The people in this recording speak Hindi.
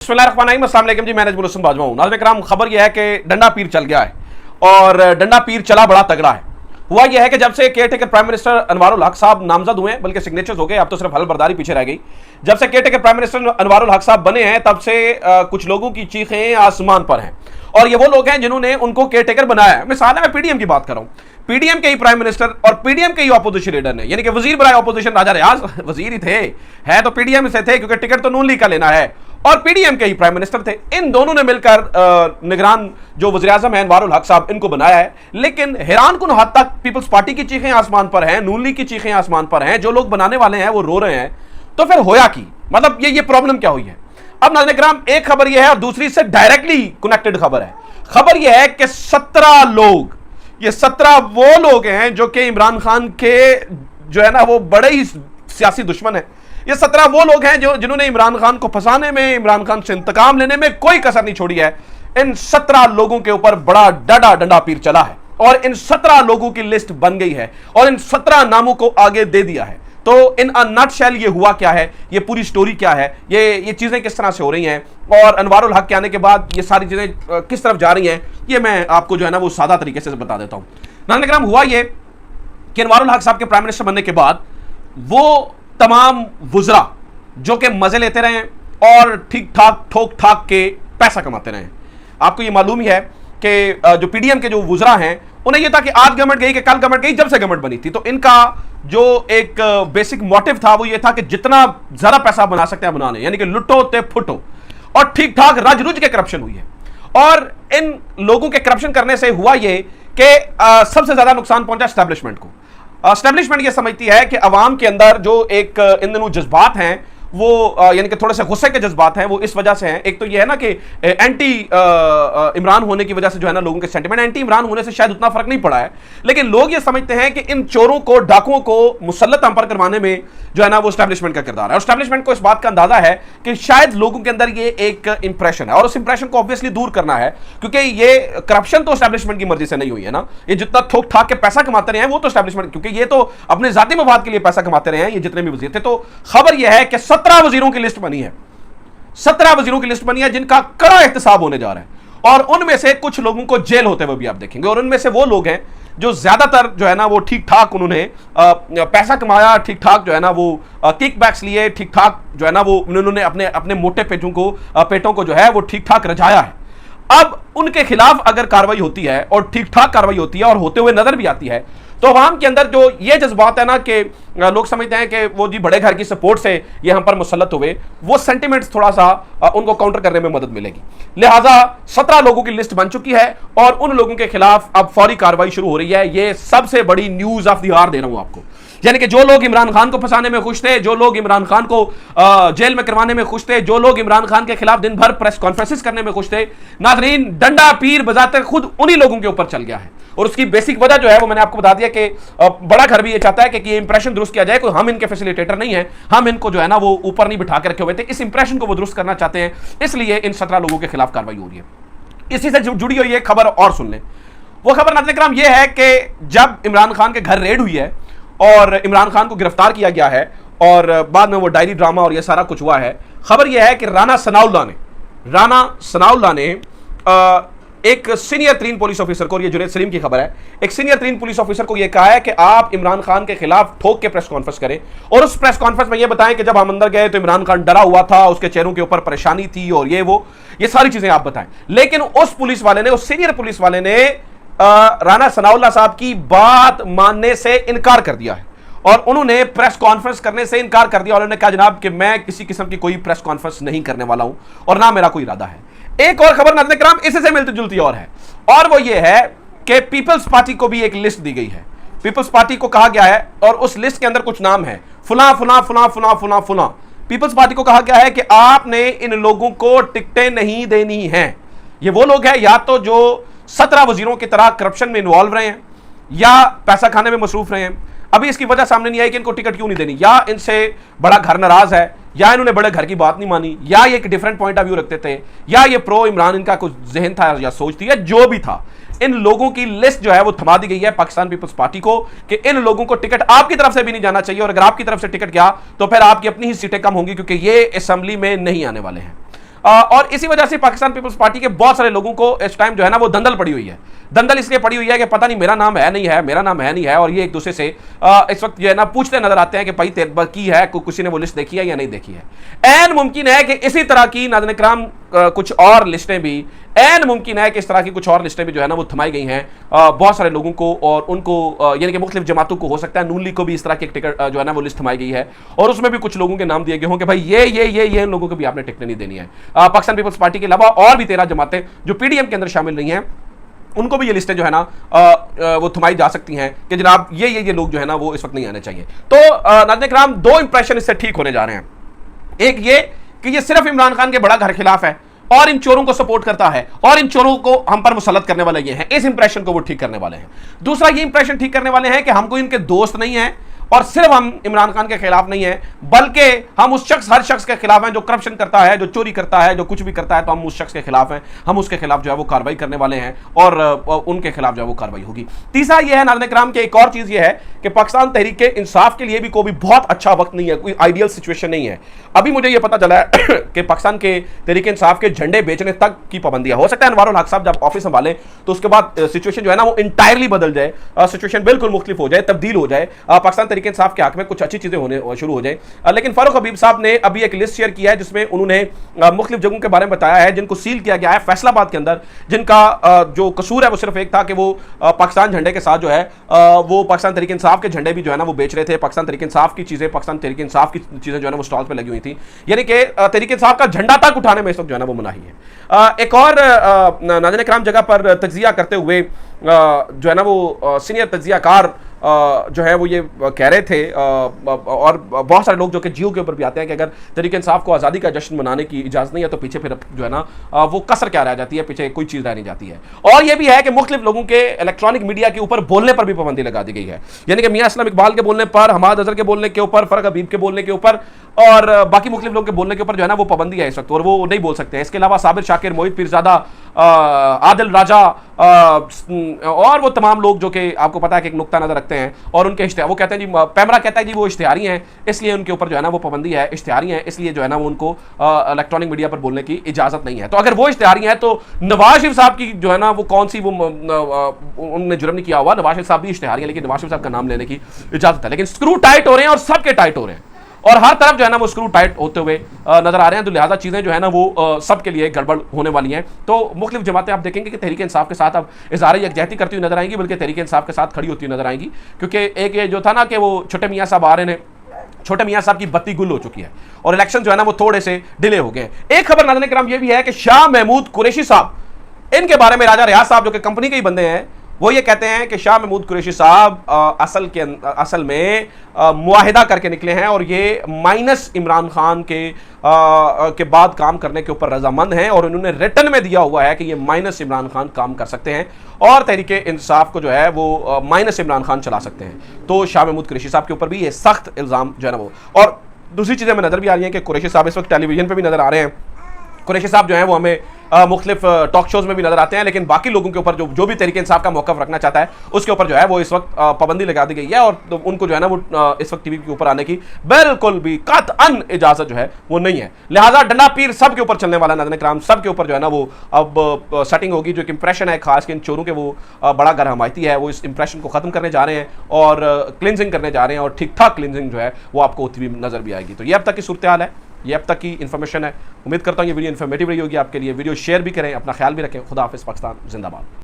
बिस्मिल्लाहिर्रहमानिर्रहीम, अस्सलाम वालेकुम जी। मैं नजमुल हसन बाजवा हूं। नाज़रीन किराम, खबर यह है कि डंडा पीर चल गया है और डंडा पीर चला बड़ा तगड़ा है। हुआ यह है कि जब से care taker prime minister Anwarul हक साहब नामजद हुए हैं, बल्कि सिग्नेचर्स हो गए, अब तो सिर्फ हलबरदारी पीछे रह गई। जब से care taker prime minister Anwarul हक साहब बने हैं, तब से कुछ लोगों की चीखें आसमान पर हैं। और ये वो लोग हैं जिन्होंने उनको केयर टेकर बनाया है। मिसाल है, मैं पीडीएम की बात कर रहा हूं। पीडीएम के ही प्राइम मिनिस्टर और पीडीएम के ही ऑपोजिशन लीडर ने, यानी कि वजीर बराए ऑपोजिशन राजा रियाज वजीर ही थे, है तो पीडीएम से थे, क्योंकि टिकट तो नून लीग का लेना है, और पीडीएम के ही प्राइम मिनिस्टर थे। इन दोनों ने मिलकर निगरान जो वज़ीर आज़म है अनवारुल हक साहब, इनको बनाया है। लेकिन हैरानकुन हद तक पीपल्स पार्टी की चीखें आसमान पर हैं, नून लीग की चीखें आसमान पर हैं, जो लोग बनाने वाले हैं वो रो रहे हैं। तो फिर होया की मतलब ये प्रॉब्लम क्या हुई है? अब नाज़रीन किराम, एक खबर यह है और दूसरी से डायरेक्टली कनेक्टेड खबर है। खबर यह है कि 17 लोग, ये 17 वो लोग हैं जो कि इमरान खान के जो है ना वो बड़े ही सियासी दुश्मन है। ये 17 वो लोग हैं जो जिन्होंने इमरान खान को फंसाने में, इमरान खान से इंतकाम लेने में कोई कसर नहीं छोड़ी है। इन 17 लोगों के ऊपर बड़ा डंडा पीर चला है और इन 17 लोगों की लिस्ट बन गई है और इन 17 नामों को आगे दे दिया है। तो इन अ नटशेल ये हुआ क्या है, ये पूरी स्टोरी क्या है, ये चीजें किस तरह से हो रही हैं और अनवारुल हक के आने के बाद ये सारी चीजें किस तरफ जा रही हैं, ये मैं आपको जो है ना वो सादा तरीके से बता देता हूं। नाज़रीन किराम, हुआ ये कि अनवारुल हक साहब के प्राइम मिनिस्टर बनने के बाद वो तमाम वुज़रा जो कि मजे लेते रहे और ठीक ठाक ठोक ठाक के पैसा कमाते रहे। आपको ये मालूम ही है कि जो पीडीएम के जो वुज़रा हैं, उन्हें यह था कि आज गवर्नमेंट गई कि कल गवर्नमेंट गई, जब से गवर्नमेंट बनी थी। तो इनका जो एक बेसिक मोटिव था वो ये था कि जितना ज्यादा पैसा बना सकते हैं बना लें, यानी कि लुटो ते फुटो। और ठीक ठाक रज रुज के करप्शन हुई है और इन लोगों के करप्शन करने से हुआ ये कि सबसे ज्यादा नुकसान पहुंचा एस्टैब्लिशमेंट को। एस्टैब्लिशमेंट ये समझती है कि अवाम के अंदर जो एक इन दिनों जज्बात हैं वो यानी कि थोड़े से गुस्से के जज्बात हैं, वो इस वजह से हैं। एक तो ये है ना कि एंटी इमरान होने की वजह से जो है ना लोगों के सेंटिमेंट, एंटी इमरान होने से शायद उतना फर्क नहीं पड़ा है, लेकिन लोग ये समझते हैं कि इन चोरों को, डाकुओं को मुसल्लत हम पर करवाने में जो है ना वो एस्टैब्लिशमेंट का किरदार है। और एस्टैब्लिशमेंट को इस बात का अंदाजा है कि शायद लोगों के अंदर ये एक इंप्रेशन है और उस इंप्रेशन को ऑब्वियसली दूर करना है, क्योंकि ये करप्शन तो एस्टैब्लिशमेंट की मर्जी से नहीं हुई है ना। ये जितना ठोक ठाक के पैसा कमाते रहे हैं वो तो एस्टैब्लिशमेंट, क्योंकि ये तो अपने जाती मफाद के लिए पैसा कमाते रहे हैं ये जितने भी वजीर थे। तो खबर यह है कि 17 वजीरों की लिस्ट बनी है, 17 वजीरों की लिस्ट बनी है जिनका कड़ा एहतसाब होने जा रहा है और उनमें से कुछ लोगों को जेल होते हुए भी आप देखेंगे। और उनमें से वो लोग हैं जो ज्यादातर जो है ना वो ठीक ठाक उन्होंने पैसा कमाया, ठीक ठाक जो है ना वो किक बैक्स लिए, ठीक ठाक जो है ना वो उन्होंने अपने अपने मोटे पेटों को जो है वो ठीक ठाक रजाया है। अब उनके खिलाफ अगर कार्रवाई होती है और ठीक ठाक कार्रवाई होती है और होते हुए नजर भी आती है, तो अवाम के अंदर जो ये जज्बात है ना कि लोग समझते हैं कि वो जी बड़े घर की सपोर्ट से ये हम पर मुसल्लत हुए, वो सेंटिमेंट्स थोड़ा सा उनको काउंटर करने में मदद मिलेगी। लिहाजा 17 लोगों की लिस्ट बन चुकी है और उन लोगों के खिलाफ अब फौरी कार्रवाई शुरू हो रही है। ये सबसे बड़ी न्यूज ऑफ द आवर दे रहा हूं आपको। यानी कि जो लोग इमरान खान को फंसाने में खुश थे, जो लोग इमरान खान को जेल में करवाने में खुश थे, जो लोग इमरान खान के खिलाफ दिन भर प्रेस कॉन्फ्रेंसेस करने में खुश थे, नाज़रीन डंडा पीर बजाते खुद उन्हीं लोगों के ऊपर चल गया है। और उसकी बेसिक वजह जो है वो मैंने आपको बता दिया कि बड़ा घर भी ये चाहता है कि ये इंप्रेशन दुरुस्त किया जाए, कोई हम इनके फैसिलिटेटर नहीं है, हम इनको जो है ना वो ऊपर नहीं बिठा के रखे हुए थे, इस इंप्रेशन को वो दुरुस्त करना चाहते हैं, इसलिए इन 17 लोगों के खिलाफ कार्रवाई हो रही है। इसी से जुड़ी हुई एक खबर और सुन लें। वो खबर नाज़रीन किराम ये है कि जब इमरान खान के घर रेड हुई है और इमरान खान को गिरफ्तार किया गया है और बाद में वो डायरी ड्रामा और ये सारा कुछ हुआ है, खबर यह है कि राना सनाउल्लाह ने एक सीनियर तरीन पुलिस ऑफिसर को, और ये जुनैद सलीम की खबर है, एक सीनियर तरीन पुलिस ऑफिसर को यह कहा है कि आप इमरान खान के खिलाफ ठोक के प्रेस कॉन्फ्रेंस करें और उस प्रेस कॉन्फ्रेंस में यह बताएं कि जब हम अंदर गए तो इमरान खान डरा हुआ था, उसके चेहरों के ऊपर परेशानी थी और ये सारी चीजें आप बताएं। लेकिन उस पुलिस वाले ने, उस सीनियर पुलिस वाले ने राना सनाउल्लाह साहब की बात मानने से इनकार कर दिया है और उन्होंने प्रेस कॉन्फ्रेंस करने से इनकार कर दिया और उन्होंने कहा जनाब कि मैं किसी किस्म की कोई प्रेस कॉन्फ्रेंस नहीं करने वाला हूं और ना मेरा कोई इरादा है। एक और खबर नाज़रीन किराम इसी से मिलती जुलती और है, और वो ये है कि पीपल्स पार्टी को भी एक लिस्ट दी गई है। पीपल्स पार्टी को कहा गया है और उस लिस्ट के अंदर कुछ नाम है, फुला फुला फुला फुला फुला फुला। पीपल्स पार्टी को कहा गया है कि आपने इन लोगों को टिकटें नहीं देनी है। ये वो लोग हैं या तो जो 17 वजीरों की तरह करप्शन में इन्वॉल्व रहे हैं या पैसा खाने में मसरूफ रहे हैं। अभी इसकी वजह सामने नहीं आई कि इनको टिकट क्यों नहीं देनी, या इनसे बड़ा घर नाराज है, या इन्होंने बड़े घर की बात नहीं मानी, या ये एक डिफरेंट पॉइंट ऑफ व्यू रखते थे, या ये प्रो इमरान इनका कुछ जहन था या सोच थी, या जो भी था। इन लोगों की लिस्ट जो है वो थमा दी गई है पाकिस्तान पीपल्स पार्टी को कि इन लोगों को टिकट आपकी तरफ से भी नहीं जाना चाहिए और अगर आपकी तरफ से टिकट गया तो फिर आपकी अपनी ही सीटें कम होंगी क्योंकि ये असेंबली में नहीं आने वाले हैं। और इसी वजह से पाकिस्तान पीपल्स पार्टी के बहुत सारे लोगों को इस टाइम जो है ना वो दंदल पड़ी हुई है। दंदल इसलिए पड़ी हुई है कि पता नहीं मेरा नाम है नहीं है, मेरा नाम है नहीं है, और ये एक दूसरे से इस वक्त जो है ना पूछते नजर आते हैं कि भाई तेरे की है, किसी ने वो लिस्ट देखी है या नहीं देखी है। ऐन मुमकिन है कि इसी तरह की नाज़रीन इकराम कुछ और लिस्टें भी, ऐन मुमकिन है कि इस तरह की कुछ और लिस्टें भी जो है ना वो थमाई गई हैं बहुत सारे लोगों को, और उनको यानी कि मुख्तलिफ जमातों को, हो सकता है नून लीग को भी इस तरह की एक टिकट जो है ना वो लिस्ट थमाई गई है, और उसमें भी कुछ लोगों के नाम दिए गए हों कि भाई ये लोगों को भी आपने टिकट नहीं देनी है। पाकिस्तान पीपल्स पार्टी के अलावा और भी 13 जमातें जो पीडीएम के अंदर शामिल नहीं हैं, उनको भी ये लिस्टें जो है ना वो थमाई जा सकती हैं कि जनाब ये लोग जो है ना वो इस वक्त नहीं आने चाहिए। तो नाज़रीन इकराम, दो इंप्रेशन इससे ठीक होने जा रहे हैं। एक ये कि ये सिर्फ इमरान खान के बड़ा घर खिलाफ है और इन चोरों को सपोर्ट करता है और इन चोरों को हम पर मुसल्लत करने वाले ये हैं, इस इंप्रेशन को वो ठीक करने वाले हैं। दूसरा ये इंप्रेशन ठीक करने वाले हैं कि हमको इनके दोस्त नहीं है और सिर्फ हम इमरान खान के खिलाफ नहीं है, बल्कि हम उस हर शख्स के खिलाफ हैं जो करप्शन करता है, जो चोरी करता है, जो कुछ भी करता है, तो हम उस शख्स के खिलाफ हैं, हम उसके खिलाफ जो है वो कार्रवाई करने वाले हैं और उनके खिलाफ जो है वो कार्रवाई होगी। तीसरा ये है नाज़रीन इकराम के, एक और चीज ये है कि पाकिस्तान तहरीक इंसाफ के लिए भी कोई बहुत अच्छा वक्त नहीं है, कोई आइडियल सिचुएशन नहीं है। अभी मुझे यह पता चला है कि पाकिस्तान के तहरीक इंसाफ के झंडे बेचने तक की पाबंदी है। हो सकता है अनवारुल हक साहब जब ऑफिस संभालें तो उसके बाद सिचुएशन जो है ना वो इंटायरली बदल जाए, सिचुएशन बिल्कुल मुख्तलिफ हो जाए, तब्दील हो जाए, पाकिस्तान तहरीक इंसाफ के हक में कुछ अच्छी चीजें होने शुरू हो जाए। लेकिन फारूक हबीब साहब ने अभी एक लिस्ट शेयर किया है जिसमें उन्होंने मुख्तलिफ जगहों के बारे में बताया है जिनको सील किया गया है फैसलाबाद के अंदर, जिनका जो कसूर है वो सिर्फ एक था कि वो पाकिस्तान झंडे के साथ जो है वो पाकिस्तान तहरीक इंसाफ के झंडे भी जो है ना वो बेच रहे थे। पाकिस्तान तहरीक इंसाफ की चीजें, पाकिस्तान तहरीक इंसाफ की चीजें जो है ना वो स्टॉल पे लगी हुई थी, यानी कि तहरीक इंसाफ का झंडा तक उठाने में इस वक्त जो है ना वो मनाही है। एक और नाज़रीन इकराम जगह पर तज्जिया करते हुए जो है ना वो सीनियर तज्जियाकार जो है वो ये कह रहे थे, और बहुत सारे लोग जो कि जियो के ऊपर भी आते हैं कि अगर तहरीक इंसाफ को आज़ादी का जश्न मनाने की इजाज़त नहीं है तो पीछे फिर जो है ना वो कसर क्या रह जाती है, पीछे कोई चीज़ रह नहीं जाती है। और ये भी है कि मुख्तलिफ लोगों के इलेक्ट्रॉनिक मीडिया के ऊपर बोलने पर भी पाबंदी लगा दी गई है, यानी कि मियां असलम इकबाल के बोलने पर, हमाद अजहर के बोलने के ऊपर, फरक हबीब के बोलने के ऊपर और बाकी मुख्तलिफ लोगों के बोलने के ऊपर जो है ना वो पाबंदी है इस वक्त, और वो नहीं बोल सकते हैं। इसके अलावा साबिर शाकिर, मोहित पीरजादा, आदिल राजा और वो तमाम लोग जो कि आपको पता है कि एक नुक्ता नजर रखते हैं और उनके वो कहते हैं जी, पैमरा कहता है जी वो इश्तिहारी हैं इसलिए उनके ऊपर जो है ना वो पाबंदी है, इश्तिहारी हैं इसलिए जो है ना वो उनको इलेक्ट्रॉनिक मीडिया पर बोलने की इजाजत नहीं है। तो अगर वो इश्तिहारी हैं तो नवाज शरीफ साहब की जो है ना वो कौन सी वो उन्होंने जुर्म नहीं किया हुआ, नवाज शरीफ साहब भी इश्तिहारी हैं लेकिन नवाज शरीफ साहब का नाम लेने की इजाजत है। लेकिन स्क्रू टाइट हो रहे हैं और सबके टाइट हो रहे हैं और हर तरफ जो है ना वो स्क्रू टाइट होते हुए नजर आ रहे हैं, तो लिहाजा चीजें जो है ना वो सबके लिए गड़बड़ होने वाली हैं। तो मुख्तलिफ जमातें आप देखेंगे कि तहरीक इंसाफ के साथ अब इज़हार यकजहती करती हुई नजर आएंगी, बल्कि तहरीक इंसाफ के साथ खड़ी होती हुई नजर आएंगी, क्योंकि एक ये जो था ना कि वो छोटे मियाँ साहब आ रहे हैं, छोटे मियाँ साहब की बत्ती गुल हो चुकी है और इलेक्शन जो है ना वो थोड़े से डिले हो गए। एक खबर नाज़रीन इकराम ये भी है कि शाह महमूद कुरैशी साहब, इनके बारे में राजा रियाज साहब जो कि कंपनी के ही बंदे हैं वो ये कहते हैं कि शाह महमूद कुरैशी साहब असल में मुआहिदा करके निकले हैं और ये माइनस इमरान खान के बाद काम करने के ऊपर रजामंद हैं और उन्होंने रिटर्न में दिया हुआ है कि ये माइनस इमरान खान काम कर सकते हैं और तहरीक इंसाफ को जो है वो माइनस इमरान खान चला सकते हैं। तो शाह महमूद कुरैशी साहब के ऊपर भी ये सख्त इल्ज़ाम जो है ना वो, और दूसरी चीज़ें में नज़र भी आ रही हैं कि कुरैशी साहब इस वक्त टेलीविजन पर भी नज़र आ रहे हैं। कुरैशी साहब जो है वो हमें मुख्तलिफ टॉक शोज में भी नजर आते हैं, लेकिन बाकी लोगों के ऊपर जो भी तहरीक इंसाफ का मौक़िफ़ रखना चाहता है उसके ऊपर जो है वो इस वक्त पाबंदी लगा दी गई है और तो उनको जो है ना वो इस वक्त टीवी के ऊपर आने की बिल्कुल भी कतअन इजाजत जो है वो नहीं है। लिहाजा डंडा पीर सब के ऊपर चलने वाला नाज़रीन इकराम, सब के ऊपर जो है ना वो अब सेटिंग होगी। जो एक इंप्रेशन है खास के इन चोरों के वो बड़ा घर हमायती है, वो इस इंप्रेशन को खत्म करने जा रहे हैं और क्लिनजिंग करने जा रहे हैं और ठीक ठाक क्लिनजिंग जो है वो आपको होती हुई नजर भी आएगी। तो ये अब तक की सूरत हाल है, ये अब तक की इन्फॉर्मेशन है। उम्मीद करता हूँ ये वीडियो इन्फॉर्मेटिव रही होगी आपके लिए। वीडियो शेयर भी करें, अपना ख्याल भी रखें। खुदा हाफिज़, पाकिस्तान जिंदाबाद।